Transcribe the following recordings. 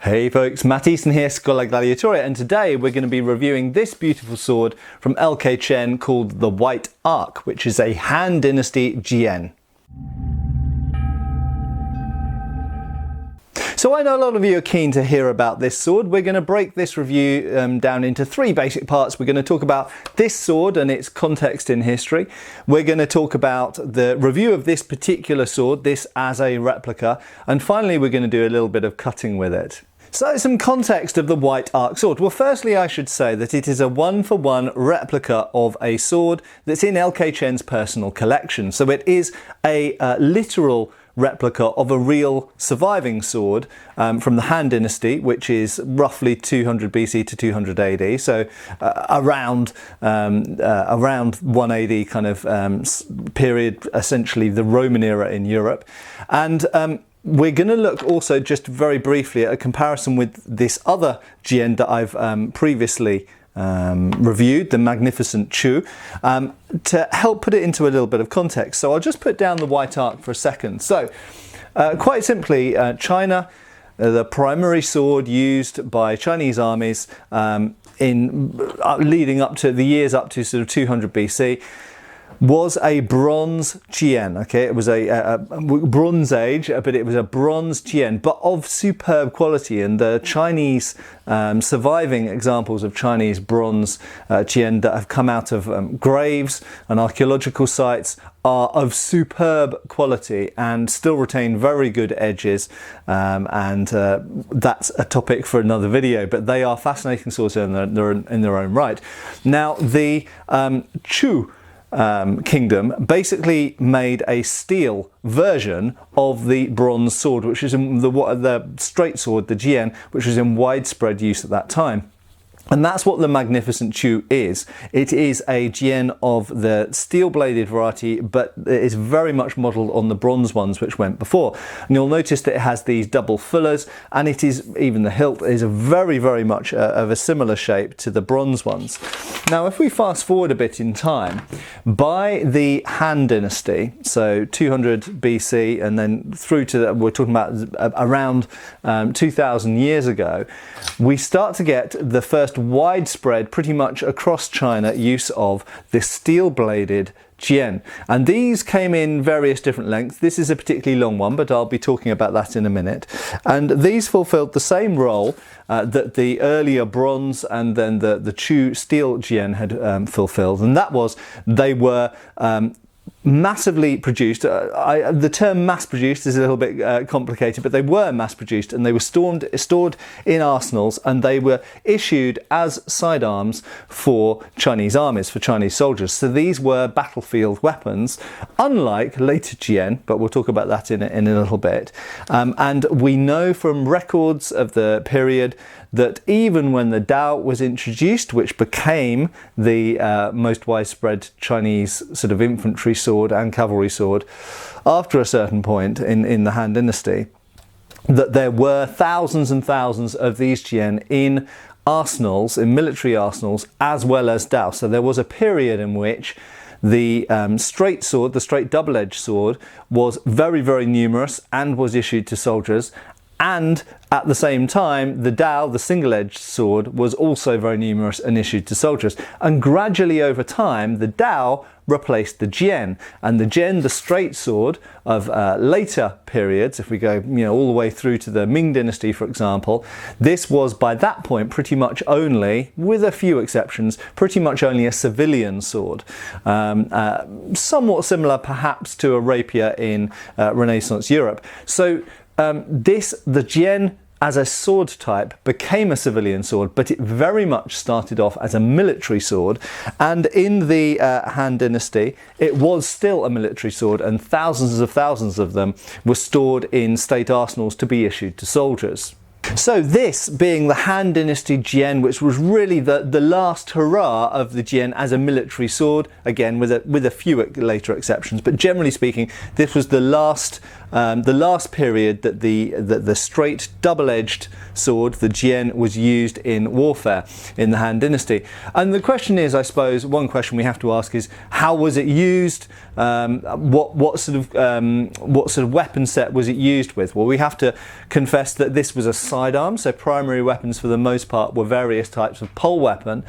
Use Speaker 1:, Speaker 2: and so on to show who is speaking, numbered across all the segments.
Speaker 1: Hey folks, Matt Easton here, Schola Gladiatoria, and today we're going to be reviewing this beautiful sword from LK Chen called the White Arc, which is a Han Dynasty Jian. So I know a lot of you are keen to hear about this sword. We're going to break this review down into three basic parts. We're going to talk about this sword and its context in history. We're going to talk about the review of this particular sword, this as a replica, and finally we're going to do a little bit of cutting with it. So some context of the White Arc sword. Well, firstly I should say that it is a one-for-one replica of a sword that's in LK Chen's personal collection. So it is a literal replica of a real surviving sword from the Han Dynasty, which is roughly 200 BC to 200 AD, so around 1 AD kind of period, essentially the Roman era in Europe. And we're going to look also just very briefly at a comparison with this other Jian that I've previously reviewed, the Magnificent Chu, to help put it into a little bit of context. So I'll just put down the White Arc for a second. So quite simply, China, the primary sword used by Chinese armies leading up to the years up to sort of 200 BC, was a bronze Jian. Okay, it was a Bronze Age, but it was a bronze Jian, but of superb quality. And the Chinese surviving examples of Chinese bronze Jian that have come out of graves and archaeological sites are of superb quality and still retain very good edges, and that's a topic for another video, but they are fascinating swords in their own right. Now the Chu kingdom basically made a steel version of the bronze sword, which is in the straight sword, the Jian, which was in widespread use at that time. And that's what the Magnificent Chu is. It is a Jian of the steel-bladed variety, but it is very much modelled on the bronze ones which went before. And you'll notice that it has these double fullers, and it is, even the hilt is very much of a similar shape to the bronze ones. Now, if we fast forward a bit in time, by the Han Dynasty, so 200 BC, and then through to, we're talking about around 2,000 years ago, we start to get the first widespread, pretty much across China, use of this steel-bladed Jian. And these came in various different lengths. This is a particularly long one, but I'll be talking about that in a minute. And these fulfilled the same role that the earlier bronze and then the Chu steel Jian had fulfilled, and that was they were massively produced. The term mass produced is a little bit complicated, but they were mass produced, and they were stored in arsenals, and they were issued as sidearms for Chinese armies, for Chinese soldiers. So these were battlefield weapons, unlike later Jian, but we'll talk about that in a little bit. And we know from records of the period that even when the Dao was introduced, which became the most widespread Chinese sort of infantry sword and cavalry sword after a certain point in the Han Dynasty, that there were thousands and thousands of these Jian in arsenals, in military arsenals, as well as Dao. So there was a period in which the straight sword, the straight double-edged sword, was very numerous and was issued to soldiers. And at the same time, the Dao, the single-edged sword, was also very numerous and issued to soldiers. And gradually over time, the Dao replaced the Jian. And the Jian, the straight sword of later periods, if we go all the way through to the Ming Dynasty, for example, this was by that point pretty much only, with a few exceptions, pretty much only a civilian sword. Somewhat similar perhaps to a rapier in Renaissance Europe. So the Jian as a sword type became a civilian sword, but it very much started off as a military sword. And in the Han Dynasty, it was still a military sword, and thousands of them were stored in state arsenals to be issued to soldiers. So this being the Han Dynasty Jian, which was really the last hurrah of the Jian as a military sword, again with a few later exceptions, but generally speaking, this was the last the last period that the straight double-edged sword, the Jian, was used in warfare in the Han Dynasty. And the question is, I suppose, one question we have to ask is, how was it used? What sort of weapon set was it used with? Well, we have to confess that this was a sidearm, so primary weapons for the most part were various types of pole weapon,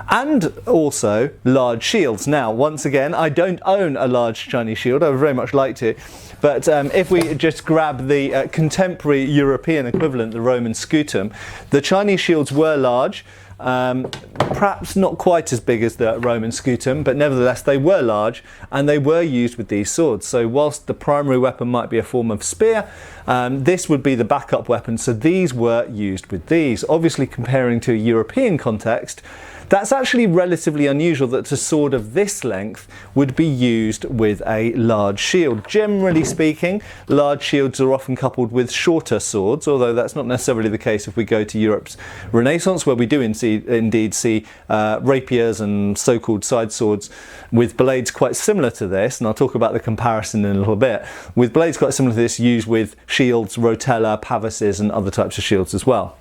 Speaker 1: and also large shields. Now, once again, I don't own a large Chinese shield. I would very much like to. But if we just grab the contemporary European equivalent, the Roman scutum, the Chinese shields were large. Perhaps not quite as big as the Roman scutum, but nevertheless they were large and they were used with these swords. So whilst the primary weapon might be a form of spear, this would be the backup weapon, so these were used with these. Obviously, comparing to a European context, that's actually relatively unusual that a sword of this length would be used with a large shield. Generally speaking, large shields are often coupled with shorter swords, although that's not necessarily the case if we go to Europe's Renaissance, where we do indeed see rapiers and so-called side swords with blades quite similar to this, and I'll talk about the comparison in a little bit, with blades quite similar to this used with shields, rotella, pavises and other types of shields as well.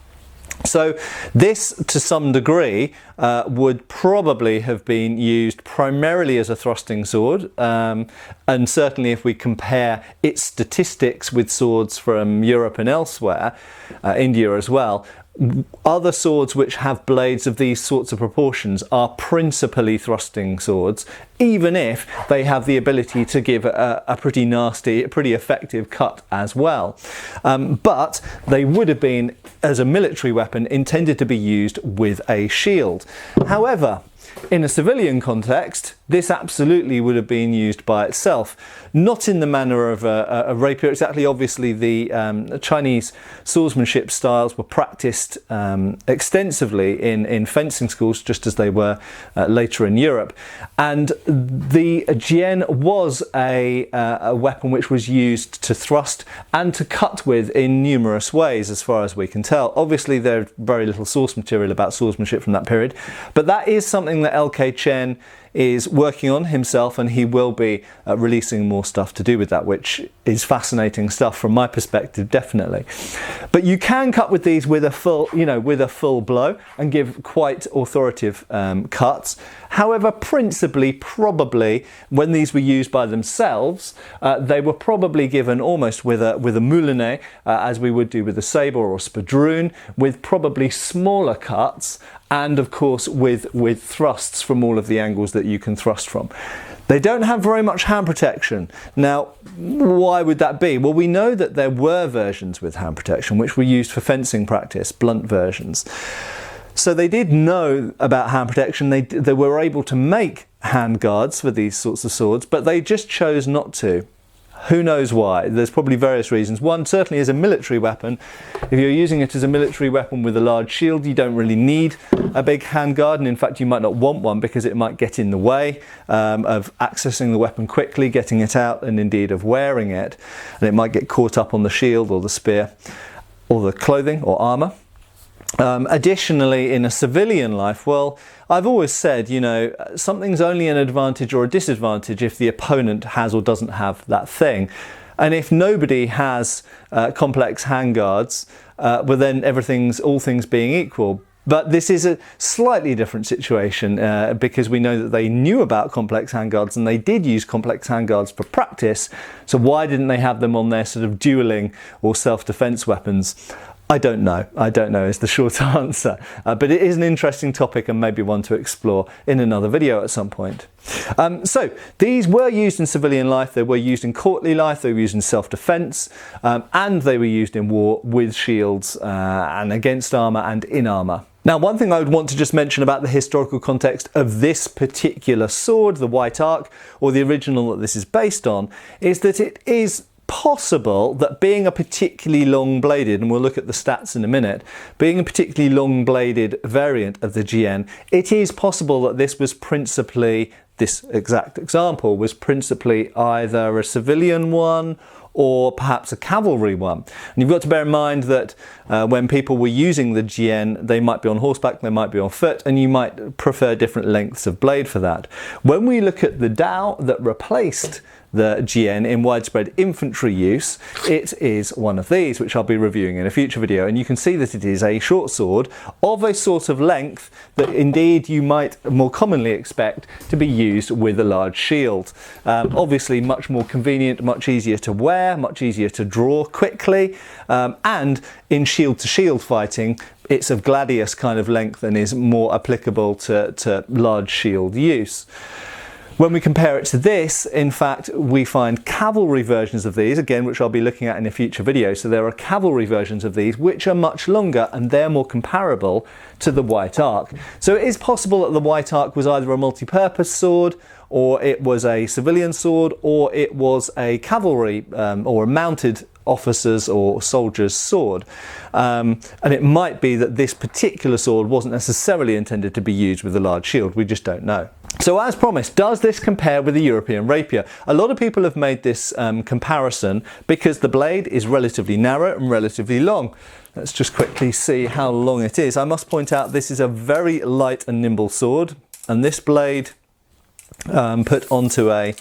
Speaker 1: So this, to some degree, would probably have been used primarily as a thrusting sword, and certainly if we compare its statistics with swords from Europe and elsewhere, India as well, other swords which have blades of these sorts of proportions are principally thrusting swords, even if they have the ability to give a pretty nasty, pretty effective cut as well. But they would have been, as a military weapon, intended to be used with a shield. However, in a civilian context, this absolutely would have been used by itself. Not in the manner of a rapier exactly. Obviously, the Chinese swordsmanship styles were practiced extensively in fencing schools, just as they were later in Europe. And the Jian was a weapon which was used to thrust and to cut with in numerous ways, as far as we can tell. Obviously, there's very little source material about swordsmanship from that period, but that is something that LK Chen is working on himself, and he will be releasing more stuff to do with that, which is fascinating stuff from my perspective, definitely. But you can cut with these with a full blow and give quite authoritative cuts. However, principally, probably when these were used by themselves, they were probably given almost with a moulinet, as we would do with a sabre or spadroon, with probably smaller cuts, and of course with thrusts from all of the angles that you can thrust from. They don't have very much hand protection. Now, why would that be? Well, we know that there were versions with hand protection which were used for fencing practice, blunt versions. So they did know about hand protection. They were able to make hand guards for these sorts of swords, but they just chose not to. Who knows why? There's probably various reasons. One, certainly as a military weapon, if you're using it as a military weapon with a large shield, you don't really need a big handguard, and in fact you might not want one because it might get in the way of accessing the weapon quickly, getting it out, and indeed of wearing it, and it might get caught up on the shield or the spear or the clothing or armour. Additionally, in a civilian life, well, I've always said, you know, something's only an advantage or a disadvantage if the opponent has or doesn't have that thing. And if nobody has complex handguards, well then all things being equal. But this is a slightly different situation because we know that they knew about complex handguards and they did use complex handguards for practice. So why didn't they have them on their sort of dueling or self-defense weapons? I don't know is the short answer, but it is an interesting topic and maybe one to explore in another video at some point. So these were used in civilian life, they were used in courtly life, they were used in self-defense, and they were used in war with shields and against armour and in armour. Now, one thing I would want to just mention about the historical context of this particular sword, the White Ark, or the original that this is based on, is that it is possible that being a particularly long-bladed, and we'll look at the stats in a minute, being a particularly long-bladed variant of the Jian, it is possible that this exact example was principally either a civilian one or perhaps a cavalry one. And you've got to bear in mind that when people were using the Jian, they might be on horseback, they might be on foot, and you might prefer different lengths of blade for that. When we look at the Dao that replaced the Jian in widespread infantry use, it is one of these, which I'll be reviewing in a future video. And you can see that it is a short sword of a sort of length that indeed you might more commonly expect to be used with a large shield. Obviously much more convenient, much easier to wear, much easier to draw quickly, and in shield to shield fighting, it's of gladius kind of length and is more applicable to large shield use. When we compare it to this, in fact, we find cavalry versions of these, again, which I'll be looking at in a future video. So there are cavalry versions of these, which are much longer and they're more comparable to the White Ark. So it is possible that the White Ark was either a multi-purpose sword, or it was a civilian sword, or it was a cavalry or a mounted officer's or soldier's sword. And it might be that this particular sword wasn't necessarily intended to be used with a large shield. We just don't know. So as promised, does this compare with the European Rapier? A lot of people have made this comparison because the blade is relatively narrow and relatively long. Let's just quickly see how long it is. I must point out this is a very light and nimble sword, and this blade put onto a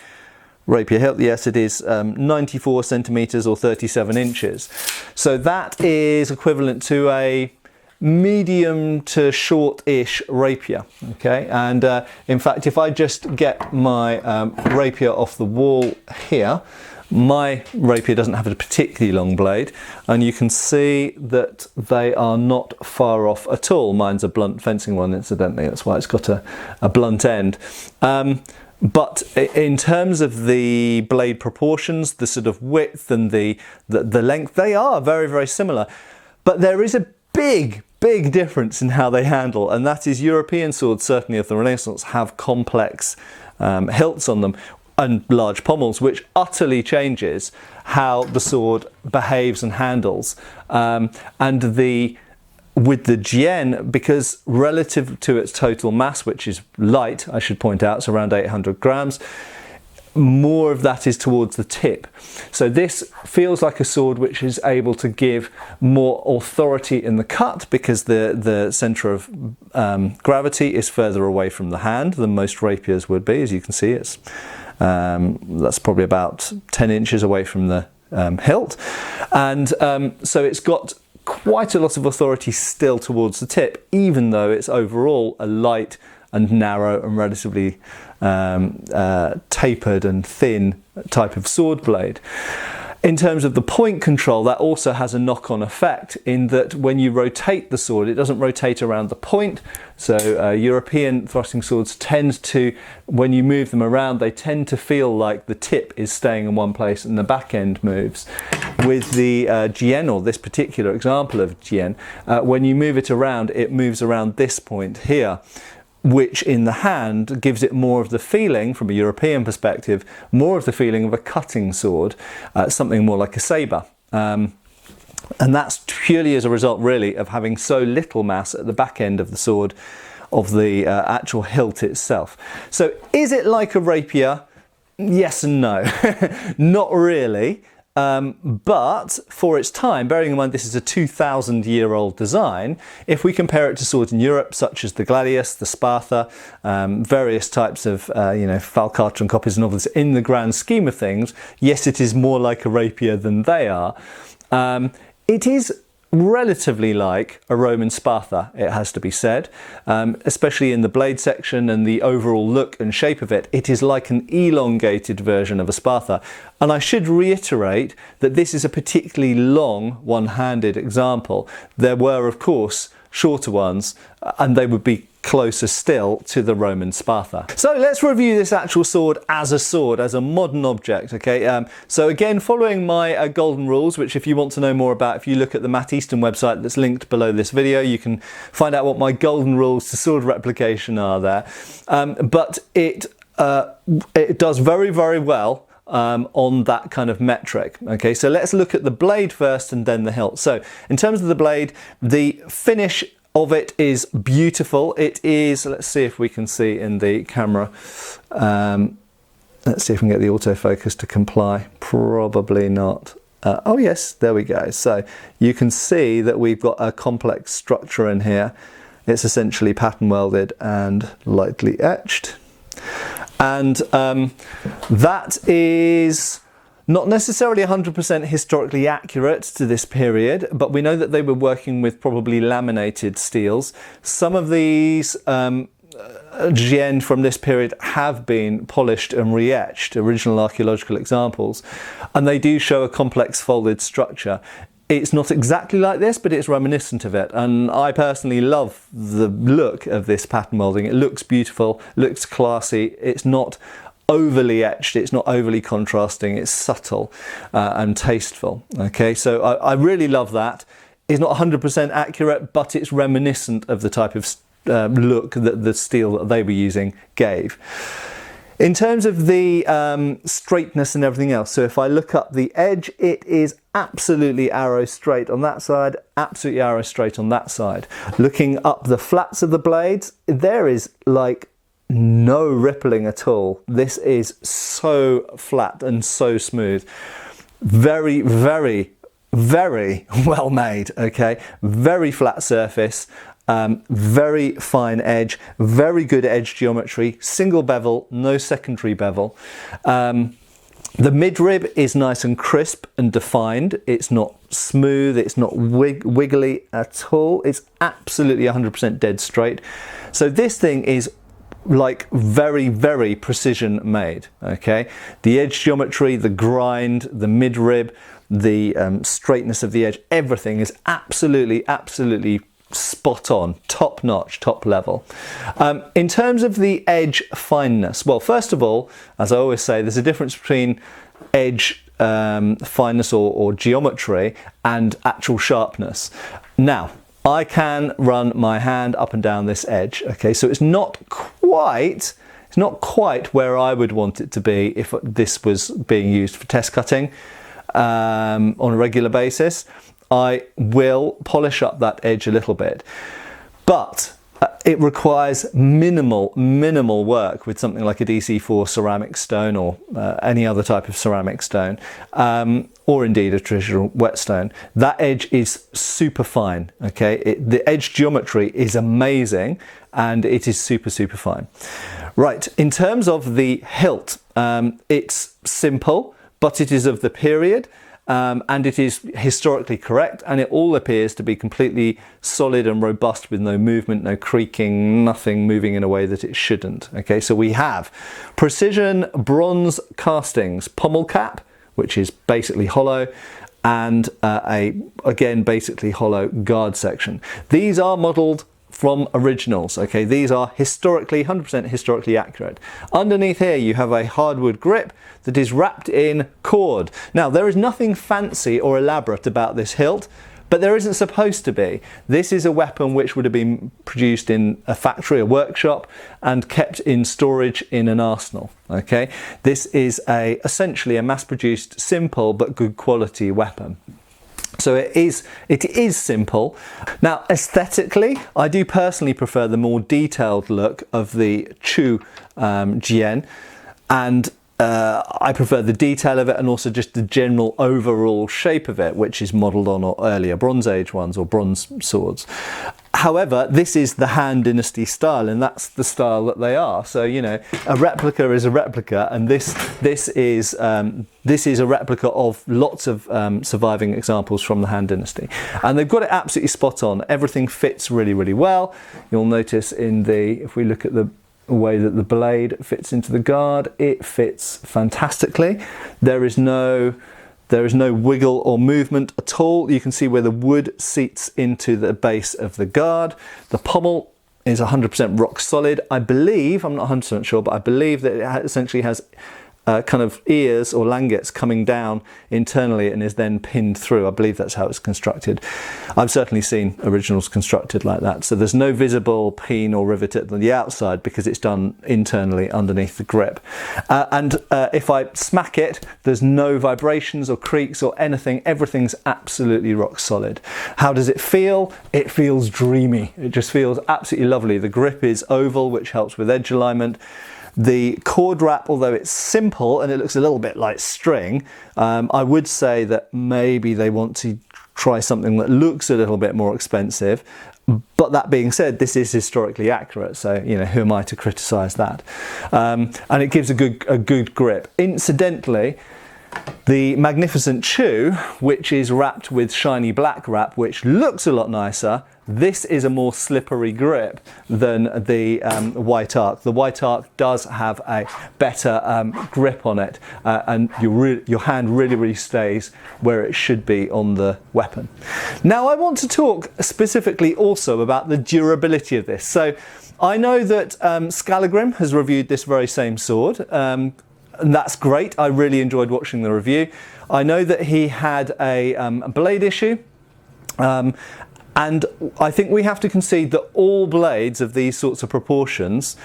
Speaker 1: rapier hilt, yes, it is 94 centimeters or 37 inches. So that is equivalent to a medium to short-ish rapier. Okay, and in fact, if I just get my rapier off the wall here, my rapier doesn't have a particularly long blade, and you can see that they are not far off at all. Mine's a blunt fencing one, incidentally, that's why it's got a blunt end. But in terms of the blade proportions, the sort of width and the length, they are very, very similar. But there is a big difference in how they handle, and that is European swords, certainly of the Renaissance, have complex hilts on them and large pommels, which utterly changes how the sword behaves and handles. With the Jian, because relative to its total mass, which is light, I should point out, it's around 800 grams, more of that is towards the tip. So this feels like a sword which is able to give more authority in the cut, because the centre of gravity is further away from the hand than most rapiers would be. As you can see, it's that's probably about 10 inches away from the hilt, and so it's got quite a lot of authority still towards the tip, even though it's overall a light and narrow and relatively tapered and thin type of sword blade. In terms of the point control, that also has a knock-on effect in that when you rotate the sword, it doesn't rotate around the point. So European thrusting swords tend to, when you move them around, they tend to feel like the tip is staying in one place and the back end moves. With the Jian, or this particular example of Jian, when you move it around, it moves around this point here, which in the hand gives it more of the feeling, from a European perspective, more of the feeling of a cutting sword, something more like a sabre. And that's purely as a result, really, of having so little mass at the back end of the sword, of the actual hilt itself. So is it like a rapier? Yes and no. Not really. But for its time, bearing in mind this is a 2,000-year-old design, if we compare it to swords in Europe, such as the gladius, the Sparta, various types of Falcatra and copies and all this, in the grand scheme of things, yes, it is more like a rapier than they are. It is relatively like a Roman Sparta, it has to be said, especially in the blade section and the overall look and shape of it. It is like an elongated version of a Sparta. And I should reiterate that this is a particularly long one-handed example. There were, of course, shorter ones, and they would be closer still to the Roman Sparta. So let's review this actual sword, as a modern object. Okay, so again, following my golden rules, which if you want to know more about, if you look at the Matt Easton website that's linked below this video, you can find out what my golden rules to sword replication are there. But it does very, very well on that kind of metric. Okay, so let's look at the blade first and then the hilt. So in terms of the blade, the finish of it is beautiful. It is, let's see if we can see in the camera, let's see if we can get the autofocus to comply. Probably not. Oh yes, there we go. So you can see that we've got a complex structure in here. It's essentially pattern welded and lightly etched. And that is not necessarily 100% historically accurate to this period, but we know that they were working with probably laminated steels. Some of these Jian from this period have been polished and re-etched, original archaeological examples, and they do show a complex folded structure. It's not exactly like this, but it's reminiscent of it, and I personally love the look of this pattern moulding. It looks beautiful, looks classy, it's not overly etched, it's not overly contrasting, it's subtle and tasteful. Okay, so I really love that. It's not 100% accurate, but it's reminiscent of the type of look that the steel that they were using gave. In terms of the straightness and everything else, so if I look up the edge, it is absolutely arrow straight on that side, absolutely arrow straight on that side. Looking up the flats of the blades, there is like no rippling at all. This is so flat and so smooth. Very, very, very well made, okay? Very flat surface, very fine edge, very good edge geometry, single bevel, no secondary bevel. The midrib is nice and crisp and defined. It's not smooth, it's not wiggly at all. It's absolutely 100% dead straight. So this thing is like very, very precision made, okay? The edge geometry, the grind, the midrib, the straightness of the edge, everything is absolutely, absolutely spot on, top notch, top level. In terms of the edge fineness, well, first of all, as I always say, there's a difference between edge fineness or geometry and actual sharpness. Now, I can run my hand up and down this edge, okay, so it's not quite where I would want it to be if this was being used for test cutting on a regular basis. I will polish up that edge a little bit, but it requires minimal work with something like a DC4 ceramic stone or any other type of ceramic stone, or indeed a traditional whetstone. That edge is super fine, okay? The edge geometry is amazing and it is super fine. Right, in terms of the hilt, it's simple, but it is of the period. And it is historically correct, and it all appears to be completely solid and robust with no movement, no creaking, nothing moving in a way that it shouldn't. Okay, so we have precision bronze castings, pommel cap, which is basically hollow, and again basically hollow guard section. These are modelled from originals, okay? These are historically, 100% historically accurate. Underneath here you have a hardwood grip that is wrapped in cord. Now, there is nothing fancy or elaborate about this hilt, but there isn't supposed to be. This is a weapon which would have been produced in a factory, a workshop, and kept in storage in an arsenal, okay? This is essentially a mass-produced, simple but good quality weapon. So it is simple. Now, aesthetically, I do personally prefer the more detailed look of the Chu Jian, and I prefer the detail of it and also just the general overall shape of it, which is modelled on earlier Bronze Age ones or bronze swords. However, this is the Han Dynasty style, and that's the style that they are. So, you know, a replica is a replica, and this is a replica of lots of surviving examples from the Han Dynasty. And they've got it absolutely spot on. Everything fits really well. You'll notice if we look at the way that the blade fits into the guard, it fits fantastically. There is no wiggle or movement at all. You can see where the wood seats into the base of the guard. The pommel is 100% rock solid. I believe, I'm not 100% sure, but I believe that it essentially has kind of ears or languettes coming down internally and is then pinned through. I believe that's how it's constructed. I've certainly seen originals constructed like that. So there's no visible pin or rivet at the outside because it's done internally underneath the grip. And if I smack it, there's no vibrations or creaks or anything. Everything's absolutely rock solid. How does it feel? It feels dreamy. It just feels absolutely lovely. The grip is oval, which helps with edge alignment. The cord wrap, although it's simple and it looks a little bit like string, I would say that maybe they want to try something that looks a little bit more expensive. But that being said, this is historically accurate, so you know, who am I to criticise that? And it gives a good grip. Incidentally, the Magnificent Chew, which is wrapped with shiny black wrap, which looks a lot nicer, this is a more slippery grip than the White Ark. The White Ark does have a better grip on it, and your hand really stays where it should be on the weapon. Now I want to talk specifically also about the durability of this. So I know that Scalagrim has reviewed this very same sword. And that's great. I really enjoyed watching the review. I know that he had a blade issue, and I think we have to concede that all blades of these sorts of proportions,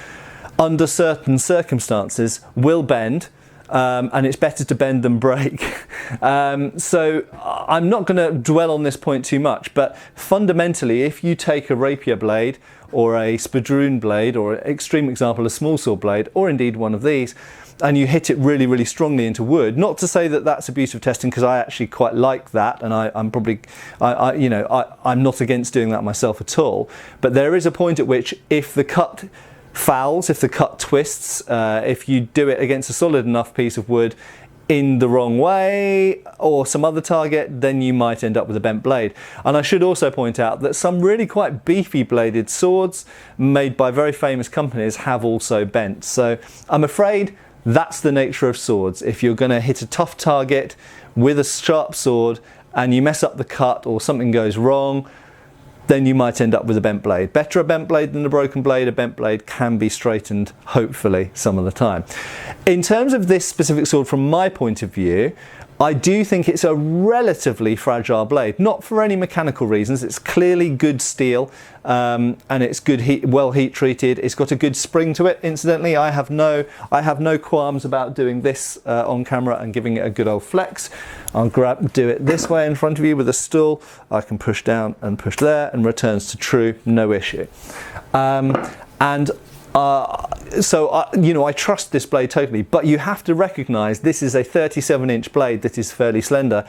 Speaker 1: under certain circumstances, will bend, and it's better to bend than break. So I'm not going to dwell on this point too much, but fundamentally, if you take a rapier blade or a spadroon blade, or an extreme example, a small sword blade, or indeed one of these, and you hit it really strongly into wood, not to say that that's abusive testing, because I actually quite like that, and I'm not against doing that myself at all, but there is a point at which if the cut fouls, if the cut twists, if you do it against a solid enough piece of wood in the wrong way or some other target, then you might end up with a bent blade. And I should also point out that some really quite beefy bladed swords made by very famous companies have also bent. So I'm afraid that's the nature of swords. If you're going to hit a tough target with a sharp sword and you mess up the cut or something goes wrong, then you might end up with a bent blade. Better a bent blade than a broken blade. A bent blade can be straightened, hopefully, some of the time. In terms of this specific sword, from my point of view, I do think it's a relatively fragile blade, not for any mechanical reasons. It's clearly good steel, and it's well heat treated. It's got a good spring to it. Incidentally, I have no qualms about doing this on camera and giving it a good old flex. I'll do it this way in front of you with a stool. I can push down and push there, and returns to true, no issue. I trust this blade totally, but you have to recognise this is a 37-inch blade that is fairly slender.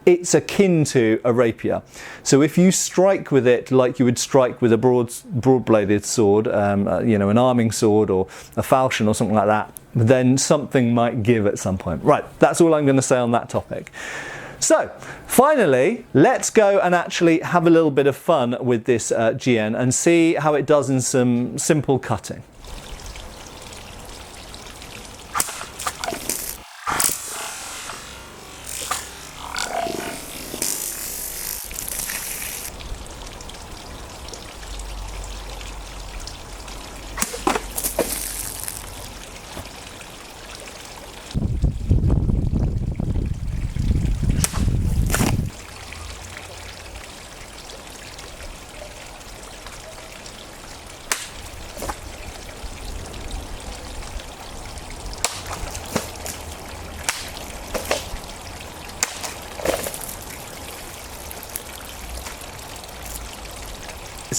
Speaker 1: It's akin to a rapier. So if you strike with it like you would strike with a broad-bladed sword, an arming sword or a falchion or something like that, then something might give at some point. Right, that's all I'm going to say on that topic. So, finally, let's go and actually have a little bit of fun with this Jian and see how it does in some simple cutting.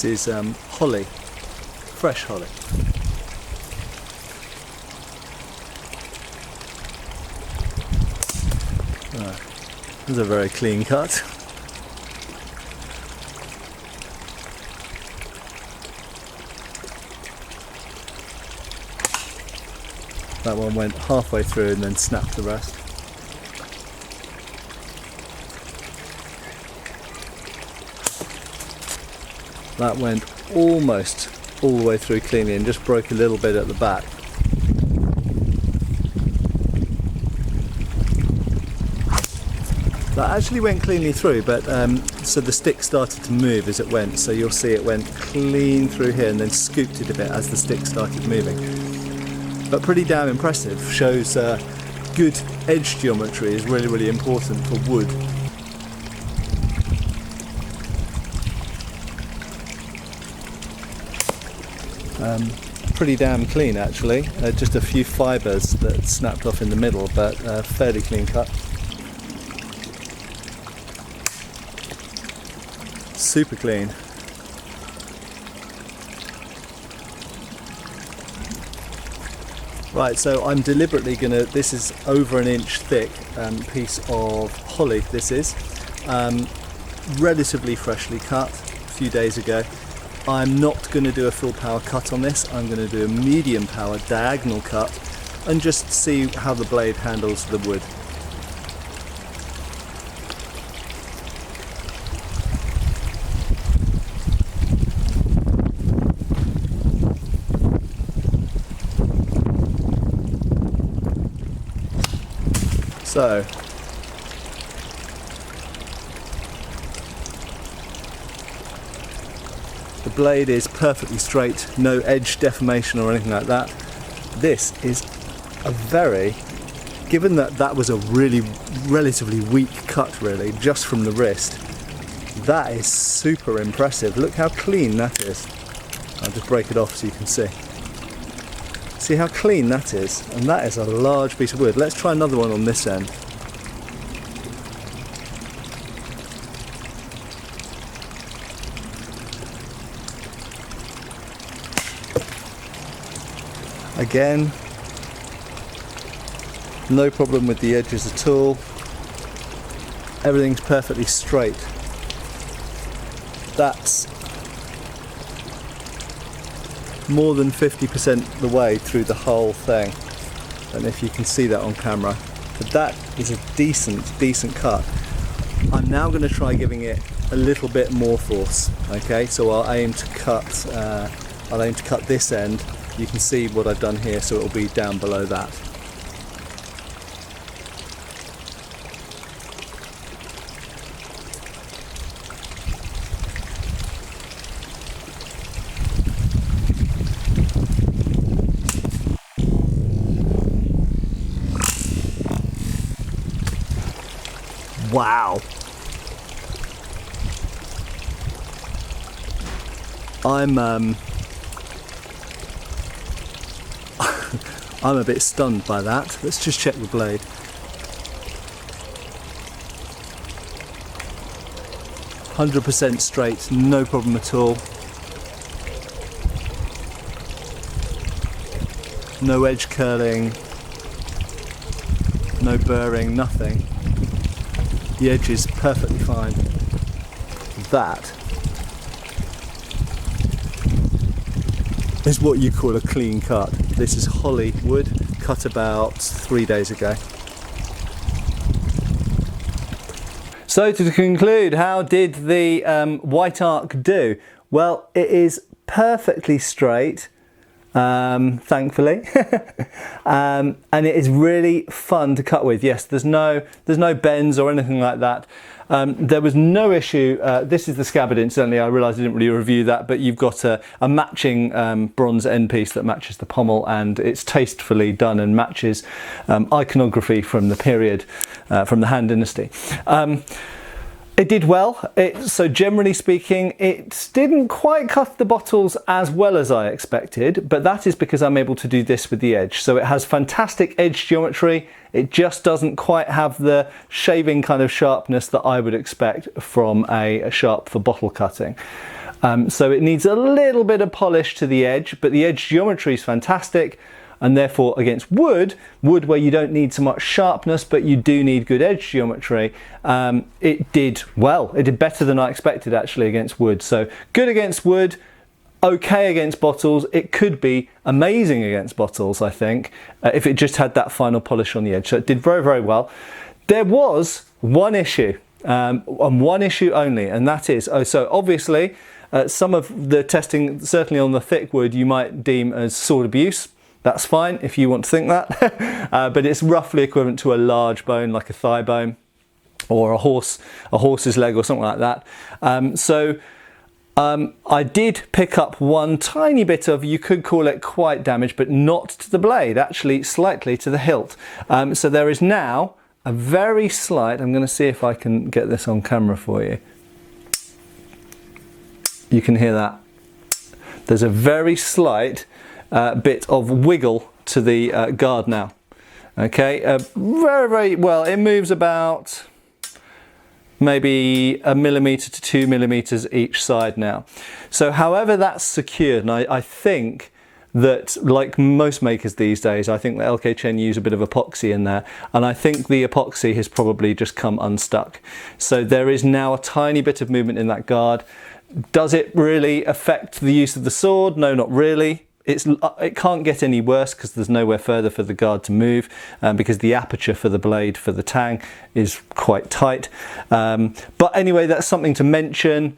Speaker 1: This is holly, fresh holly. This is a very clean cut. That one went halfway through and then snapped the rest. That went almost all the way through cleanly and just broke a little bit at the back. That actually went cleanly through, but so the stick started to move as it went, so you'll see it went clean through here and then scooped it a bit as the stick started moving. But pretty damn impressive, shows good edge geometry is really important for wood. Pretty damn clean actually, just a few fibres that snapped off in the middle, but fairly clean cut. Super clean. Right, so I'm deliberately gonna, this is over an inch thick piece of holly, this is. relatively freshly cut a few days ago. I'm not going to do a full power cut on this. I'm going to do a medium power diagonal cut and just see how the blade handles the wood. So, the blade is perfectly straight, no edge deformation or anything like that. This is a very, given that that was a really relatively weak cut really, just from the wrist, that is super impressive. Look how clean that is. I'll just break it off so you can see. See how clean that is? And that is a large piece of wood. Let's try another one on this end. Again, no problem with the edges at all. Everything's perfectly straight. That's more than 50% the way through the whole thing. I don't know if you can see that on camera, but that is a decent cut. I'm now going to try giving it a little bit more force. Okay, so I'll aim to cut this end. You can see what I've done here, so it will be down below that. Wow. I'm a bit stunned by that. Let's just check the blade. "100% straight, no problem at all. No edge curling, no burring, nothing. The edge is perfectly fine. That is what you call a clean cut. This is holly wood, cut about 3 days ago. So to conclude, how did the white arc do? Well, it is perfectly straight, thankfully, and it is really fun to cut with. Yes, there's no bends or anything like that. There was no issue. This is the Scabbard, incidentally. I realised I didn't really review that, but you've got a matching bronze end piece that matches the pommel, and it's tastefully done and matches iconography from the period, from the Han Dynasty. It did well. So generally speaking, it didn't quite cut the bottles as well as I expected, but that is because I'm able to do this with the edge. So it has fantastic edge geometry. It just doesn't quite have the shaving kind of sharpness that I would expect from a sharp for bottle cutting. So it needs a little bit of polish to the edge, but the edge geometry is fantastic. And therefore against wood where you don't need so much sharpness but you do need good edge geometry, it did well. It did better than I expected actually against wood. So good against wood, okay against bottles. It could be amazing against bottles, I think, if it just had that final polish on the edge. So it did very, very well. There was one issue, and one issue only, and that is, so obviously some of the testing, certainly on the thick wood, you might deem as sword abuse. That's fine if you want to think that, but it's roughly equivalent to a large bone, like a thigh bone, or a horse's leg, or something like that. I did pick up one tiny bit of, you could call it quite damage, but not to the blade, actually slightly to the hilt. So there is now a very slight, I'm going to see if I can get this on camera for you. You can hear that. There's a very slight bit of wiggle to the guard now. Okay, very, very well. It moves about maybe 1 millimeter to 2 millimeters each side now. So however that's secured, and I think that, like most makers these days, I think that LK Chen use a bit of epoxy in there, and I think the epoxy has probably just come unstuck. So there is now a tiny bit of movement in that guard. Does it really affect the use of the sword? No, not really. It can't get any worse because there's nowhere further for the guard to move, because the aperture for the blade for the tang is quite tight. But anyway, that's something to mention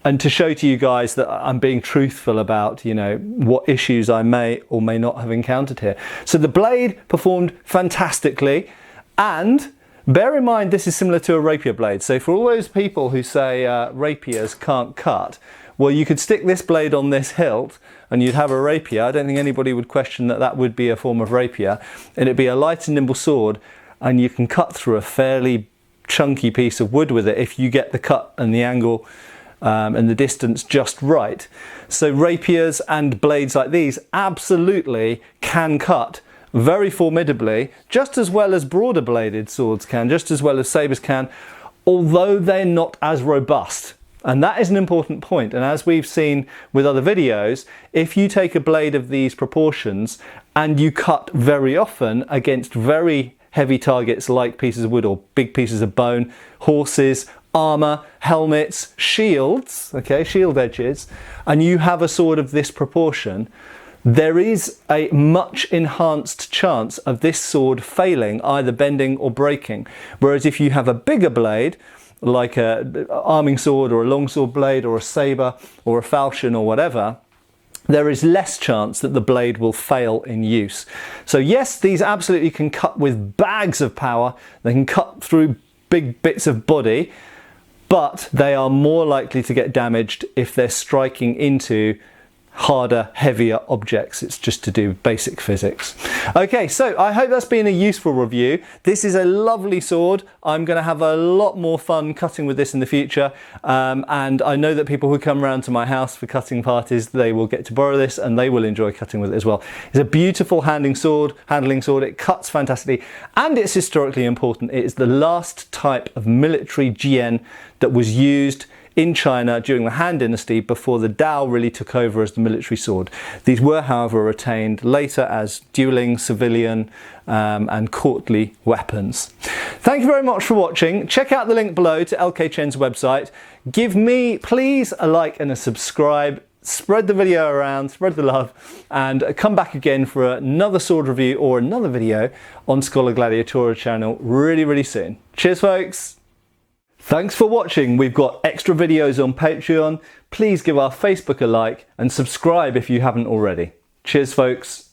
Speaker 1: and to show to you guys that I'm being truthful about, you know, what issues I may or may not have encountered here. So the blade performed fantastically, and bear in mind this is similar to a rapier blade. So for all those people who say rapiers can't cut, well, you could stick this blade on this hilt and you'd have a rapier. I don't think anybody would question that that would be a form of rapier, and it'd be a light and nimble sword, and you can cut through a fairly chunky piece of wood with it if you get the cut and the angle and the distance just right. So rapiers and blades like these absolutely can cut very formidably, just as well as broader bladed swords can, just as well as sabres can, although they're not as robust. And that is an important point. And as we've seen with other videos, if you take a blade of these proportions and you cut very often against very heavy targets like pieces of wood or big pieces of bone, horses, armour, helmets, shields, okay, shield edges, and you have a sword of this proportion, there is a much enhanced chance of this sword failing, either bending or breaking. Whereas if you have a bigger blade, like a arming sword or a longsword blade or a sabre or a falchion or whatever, there is less chance that the blade will fail in use. So yes, these absolutely can cut with bags of power, they can cut through big bits of body, but they are more likely to get damaged if they're striking into harder, heavier objects. It's just to do with basic physics. Okay, so I hope that's been a useful review. This is a lovely sword. I'm going to have a lot more fun cutting with this in the future, and I know that people who come around to my house for cutting parties, they will get to borrow this and they will enjoy cutting with it as well. It's a beautiful handling sword. It cuts fantastically, and it's historically important. It is the last type of military Jian that was used in China during the Han Dynasty before the Dao really took over as the military sword. These were, however, retained later as dueling, civilian and courtly weapons. Thank you very much for watching. Check out the link below to LK Chen's website. Give me, please, a like and a subscribe. Spread the video around, spread the love, and come back again for another sword review or another video on Schola Gladiatoria channel really soon. Cheers, folks! Thanks for watching. We've got extra videos on Patreon. Please give our Facebook a like and subscribe if you haven't already. Cheers, folks.